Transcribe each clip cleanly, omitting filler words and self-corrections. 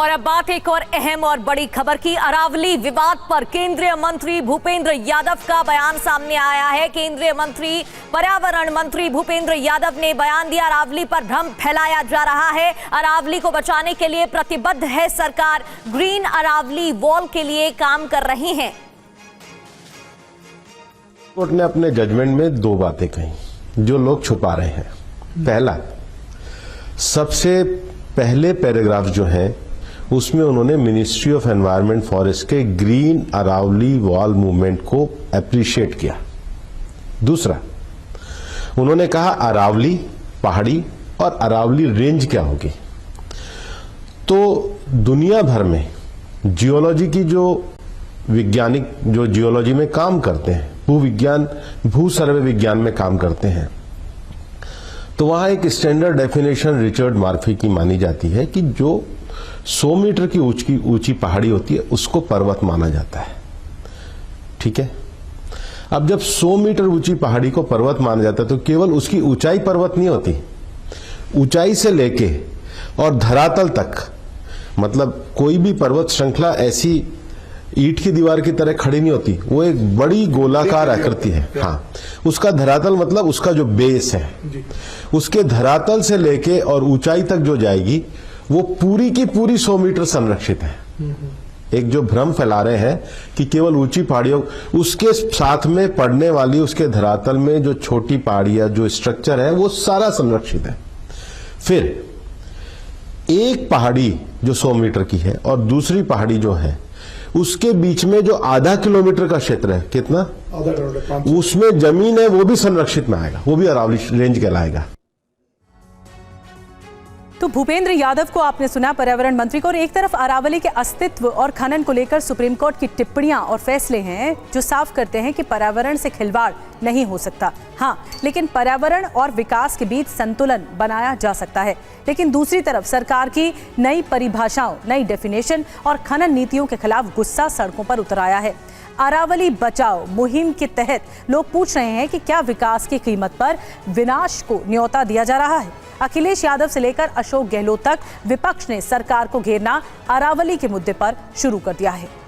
और अब बात एक और अहम और बड़ी खबर की। अरावली विवाद पर केंद्रीय मंत्री भूपेंद्र यादव का बयान सामने आया है। केंद्रीय मंत्री पर्यावरण मंत्री भूपेंद्र यादव ने बयान दिया, अरावली पर भ्रम फैलाया जा रहा है, अरावली को बचाने के लिए प्रतिबद्ध है सरकार, ग्रीन अरावली वॉल के लिए काम कर रही है। कोर्ट ने अपने जजमेंट में दो बातें कही जो लोग छुपा रहे हैं। पहला, सबसे पहले पैराग्राफ जो है उसमें उन्होंने मिनिस्ट्री ऑफ एनवायरनमेंट फॉरेस्ट के ग्रीन अरावली वॉल मूवमेंट को अप्रिशिएट किया। दूसरा, उन्होंने कहा अरावली पहाड़ी और अरावली रेंज क्या होगी। तो दुनिया भर में जियोलॉजी की जो वैज्ञानिक जो जियोलॉजी में काम करते हैं, भूविज्ञान भू सर्वे विज्ञान में काम करते हैं, तो वहां एक स्टैंडर्ड डेफिनेशन रिचर्ड मार्फी की मानी जाती है कि जो 100 मीटर की ऊंची पहाड़ी होती है उसको पर्वत माना जाता है। ठीक है, अब जब 100 मीटर ऊंची पहाड़ी को पर्वत माना जाता है तो केवल उसकी ऊंचाई पर्वत नहीं होती, ऊंचाई से लेके और धरातल तक, मतलब कोई भी पर्वत श्रृंखला ऐसी ईंट की दीवार की तरह खड़ी नहीं होती, वो एक बड़ी गोलाकार आकृति है। हाँ, उसका धरातल मतलब उसका जो बेस है, उसके धरातल से लेके और ऊंचाई तक जो जाएगी वो पूरी की पूरी 100 मीटर संरक्षित है। एक जो भ्रम फैला रहे हैं कि केवल ऊंची पहाड़ियों, उसके साथ में पड़ने वाली उसके धरातल में जो छोटी पहाड़ियां जो स्ट्रक्चर है वो सारा संरक्षित है। फिर एक पहाड़ी जो 100 मीटर की है और दूसरी पहाड़ी जो है उसके बीच में जो आधा किलोमीटर का क्षेत्र है, कितना, आधा किलोमीटर, उसमें जमीन है वो भी संरक्षित में आएगा, वो भी अरावली रेंज कहलाएगा। तो भूपेंद्र यादव को आपने सुना, पर्यावरण मंत्री को, और एक तरफ अरावली के अस्तित्व और खनन को लेकर सुप्रीम कोर्ट की टिप्पणियां और फैसले हैं जो साफ करते हैं कि पर्यावरण से खिलवाड़ नहीं हो सकता। हाँ, लेकिन पर्यावरण और विकास के बीच संतुलन बनाया जा सकता है। लेकिन दूसरी तरफ सरकार की नई परिभाषाओं, नई डेफिनेशन और खनन नीतियों के खिलाफ गुस्सा सड़कों पर उतर आया है। अरावली बचाओ मुहिम के तहत लोग पूछ रहे हैं कि क्या विकास की कीमत पर विनाश को न्योता दिया जा रहा है। अखिलेश यादव से लेकर अशोक गहलोत तक विपक्ष ने सरकार को घेरना अरावली के मुद्दे पर शुरू कर दिया है।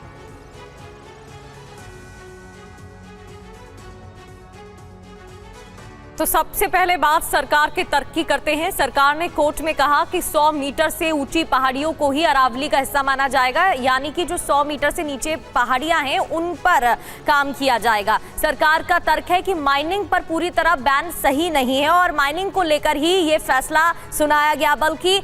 तो सबसे पहले बात सरकार के तर्क की करते हैं। सरकार ने कोर्ट में कहा कि 100 मीटर से ऊंची पहाड़ियों को ही अरावली का हिस्सा माना जाएगा, यानी कि जो 100 मीटर से नीचे पहाड़ियां हैं उन पर काम किया जाएगा। सरकार का तर्क है कि माइनिंग पर पूरी तरह बैन सही नहीं है और माइनिंग को लेकर ही ये फैसला सुनाया गया, बल्कि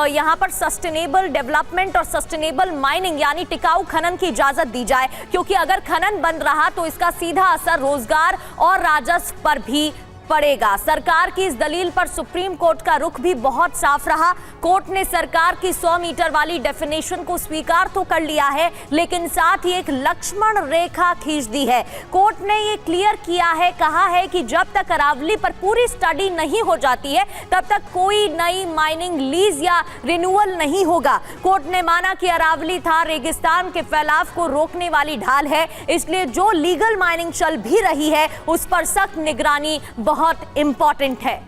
यहाँ पर सस्टेनेबल डेवलपमेंट और सस्टेनेबल माइनिंग यानी टिकाऊ खनन की इजाजत दी जाए, क्योंकि अगर खनन बंद रहा तो इसका सीधा असर रोजगार और राजस्व पर भी पड़ेगा। सरकार की इस दलील पर सुप्रीम कोर्ट का रुख भी बहुत साफ रहा। कोर्ट ने सरकार की 100 मीटर वाली डेफिनेशन को स्वीकार तो कर लिया है, लेकिन साथ ही एक लक्ष्मण रेखा खींच दी है। कोर्ट ने ये क्लियर किया है, कहा है कि जब तक अरावली पर पूरी स्टडी नहीं हो जाती है तब तक कोई नई माइनिंग लीज या रिन्यूअल नहीं होगा। कोर्ट ने माना कि अरावली थार रेगिस्तान के फैलाव को रोकने वाली ढाल है, इसलिए जो लीगल माइनिंग चल भी रही है उस पर सख्त निगरानी बहुत इंपॉर्टेंट है।